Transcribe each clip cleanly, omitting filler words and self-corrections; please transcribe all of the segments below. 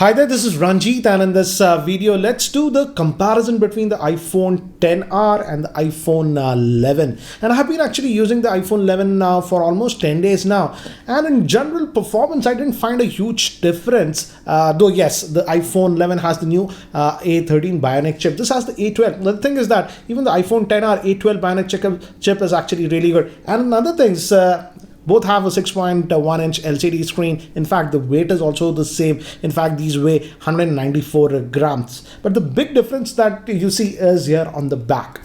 Hi there, this is Ranjit, and in this video, let's do the comparison between the iPhone XR and the iPhone 11. And I have been actually using the iPhone 11 now for almost 10 days now. And in general performance, I didn't find a huge difference. Though yes, the iPhone 11 has the new A13 Bionic chip. This has the A12. The thing is that even the iPhone XR A12 Bionic chip is actually really good. And another thing is, both have a 6.1-inch LCD screen. In fact, the weight is also the same. In fact, these weigh 194 grams. But the big difference that you see is here on the back.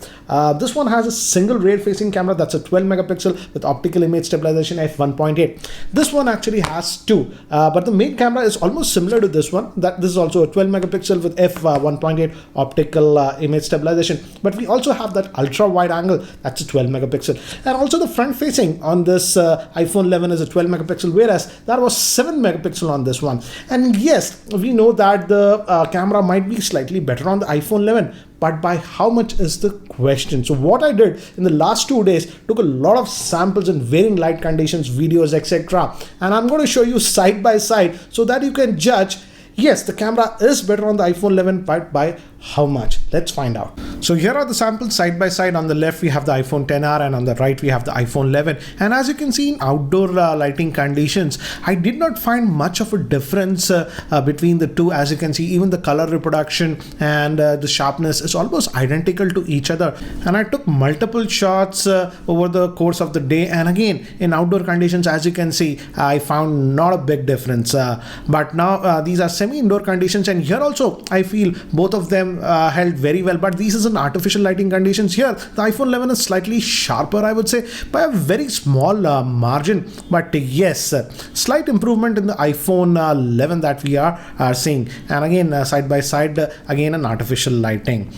This one has a single rear-facing camera that's a 12 megapixel with optical image stabilization f1.8. This one actually has two, but the main camera is almost similar to this one. This is also a 12 megapixel with f1.8 optical image stabilization. But we also have that ultra wide angle that's a 12 megapixel, and also the front-facing on this iPhone 11 is a 12 megapixel, whereas that was 7 megapixel on this one. And yes, we know that the camera might be slightly better on the iPhone 11. But by how much is the question? So what I did in the last 2 days, took a lot of samples in varying light conditions, videos, etc. And I'm going to show you side by side so that you can judge, yes, the camera is better on the iPhone 11, but by how much? Let's find out. So here are the samples side by side. On the left we have the iPhone XR and on the right we have the iPhone 11. And as you can see, in outdoor lighting conditions, I did not find much of a difference between the two. As you can see, even the color reproduction and the sharpness is almost identical to each other. And I took multiple shots over the course of the day, and again in outdoor conditions, as you can see, I found not a big difference. But now these are semi-indoor conditions, and here also I feel both of them held very well. But these is in artificial lighting conditions. Here the iPhone 11 is slightly sharper, I would say, by a very small margin. But yes, slight improvement in the iPhone 11 that we are seeing. And again, side by side, again in artificial lighting.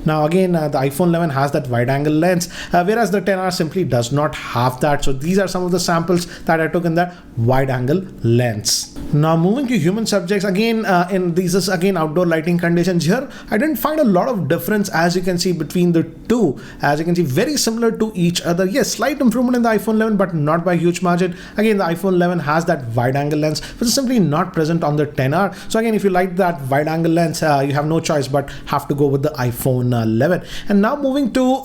Now again, the iPhone 11 has that wide angle lens, whereas the XR simply does not have that. So these are some of the samples that I took in the wide angle lens. Now moving to human subjects, again in these is again outdoor lighting conditions. Here I didn't find a lot of difference, as you can see, between the two. As you can see, very similar to each other. Yes, slight improvement in the iPhone 11, but not by huge margin. Again, the iPhone 11 has that wide angle lens, which is simply not present on the XR. So again, if you like that wide angle lens, you have no choice but have to go with the iPhone 11. And now moving to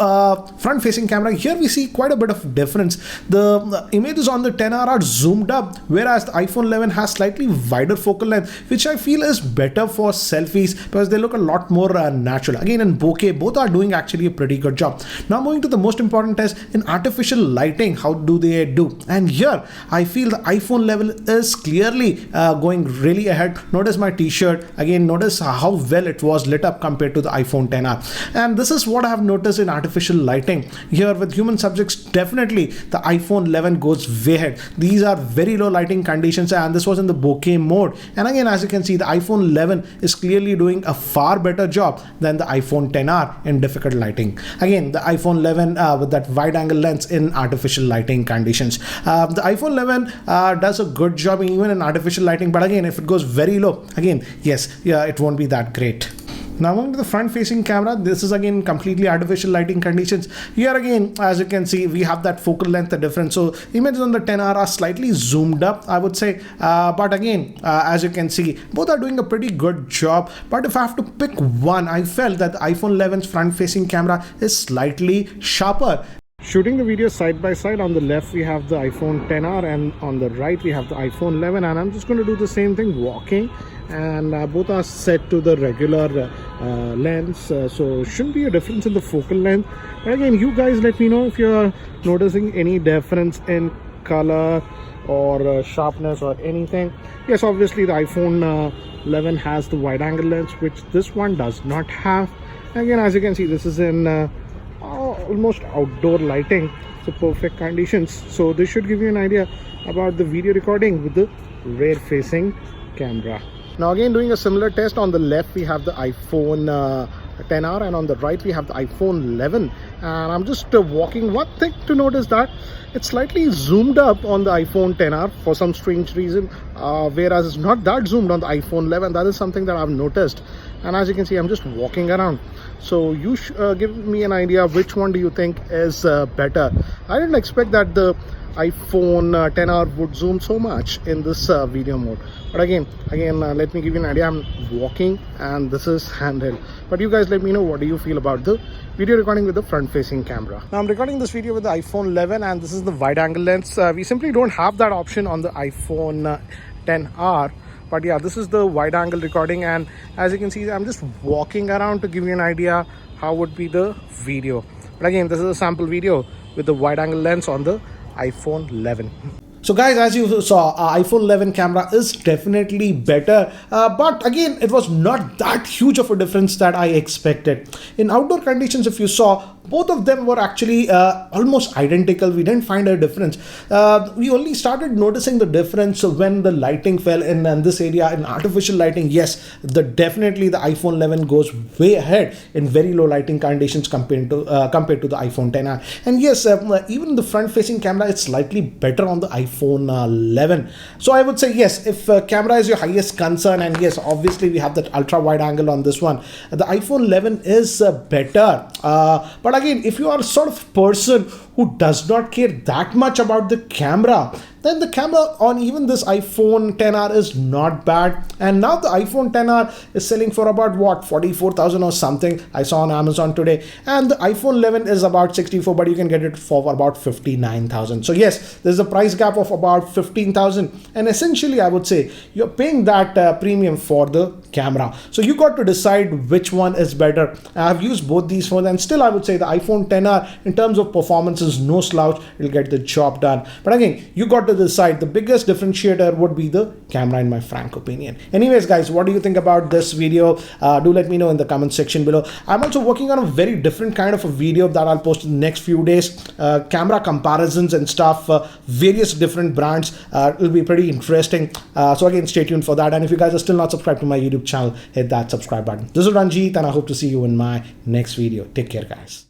front facing camera, here we see quite a bit of difference. The images on the XR are zoomed up, whereas the iPhone 11 has slightly wider focal length, which I feel is better for selfies because they look a lot more natural. Again, in bokeh, both are doing actually a pretty good job. Now moving to the most important test, in artificial lighting, how do they do? And here I feel the iPhone 11 is clearly going really ahead. Notice my t-shirt. Again, notice how well it was lit up compared to the iPhone XR. And this is what I have noticed in artificial lighting. Here with human subjects, definitely the iPhone 11 goes way ahead. These are very low lighting conditions, and this was in the bokeh mode. And again, as you can see, the iPhone 11 is clearly doing a far better job than the iPhone XR in difficult lighting. Again, the iPhone 11 with that wide angle lens in artificial lighting conditions. The iPhone 11 does a good job even in artificial lighting, but again, if it goes very low, again, yes, yeah, it won't be that great. Now moving to the front facing camera, this is again completely artificial lighting conditions. Here again, as you can see, we have that focal length difference. So images on the XR are slightly zoomed up, I would say. But again, as you can see, both are doing a pretty good job. But if I have to pick one, I felt that the iPhone 11's front facing camera is slightly sharper. Shooting the video side by side, on the left we have the iPhone XR and on the right we have the iPhone 11, and I'm just going to do the same thing walking, and both are set to the regular lens, so shouldn't be a difference in the focal length. But again, you guys let me know if you're noticing any difference in color or sharpness or anything. Yes, obviously the iPhone 11 has the wide angle lens, which this one does not have. Again, as you can see, this is in almost outdoor lighting, so perfect conditions. So this should give you an idea about the video recording with the rear facing camera. Now again, doing a similar test, on the left we have the iPhone XR and on the right we have the iPhone 11, and I'm just walking. One thing to notice that it's slightly zoomed up on the iPhone XR for some strange reason, whereas it's not that zoomed on the iPhone 11. That is something that I've noticed. And as you can see, I'm just walking around, so you give me an idea which one do you think is better. I didn't expect that the iPhone 10R would zoom so much in this video mode. But again, let me give you an idea. I'm walking and this is handheld. But you guys let me know, what do you feel about the video recording with the front-facing camera? Now I'm recording this video with the iPhone 11 and this is the wide-angle lens. We simply don't have that option on the iPhone 10R. But yeah, this is the wide angle recording, and as you can see, I'm just walking around to give you an idea how would be the video. But again, this is a sample video with the wide angle lens on the iPhone 11. So guys, as you saw, iPhone 11 camera is definitely better, but again, it was not that huge of a difference that I expected. In outdoor conditions, if you saw, both of them were actually almost identical. We didn't find a difference. We only started noticing the difference when the lighting fell in this area. In artificial lighting, yes, definitely the iPhone 11 goes way ahead in very low lighting conditions compared to the iPhone 10R. And yes, even the front-facing camera is slightly better on the iPhone 11. So I would say yes, if camera is your highest concern, and yes, obviously we have that ultra wide angle on this one, the iPhone 11 is better. But again, if you are sort of person who does not care that much about the camera, then the camera on even this iPhone 10R is not bad. And now the iPhone 10R is selling for about what, 44,000 or something I saw on Amazon today, and the iPhone 11 is about 64, but you can get it for about 59,000. So yes, there's a price gap of about 15,000, and essentially I would say you're paying that premium for the camera. So you got to decide which one is better. I've used both these phones, and still I would say the iPhone 10R in terms of performance is no slouch. It'll get the job done. But again, you got to decide. The biggest differentiator would be the camera, in my frank opinion. Anyways guys, what do you think about this video? Do let me know in the comment section below. I'm also working on a very different kind of a video that I'll post in the next few days. Camera comparisons and stuff, various different brands. It'll be pretty interesting. So again, stay tuned for that. And if you guys are still not subscribed to my YouTube channel, hit that subscribe button. This is Ranjit, and I hope to see you in my next video. Take care guys.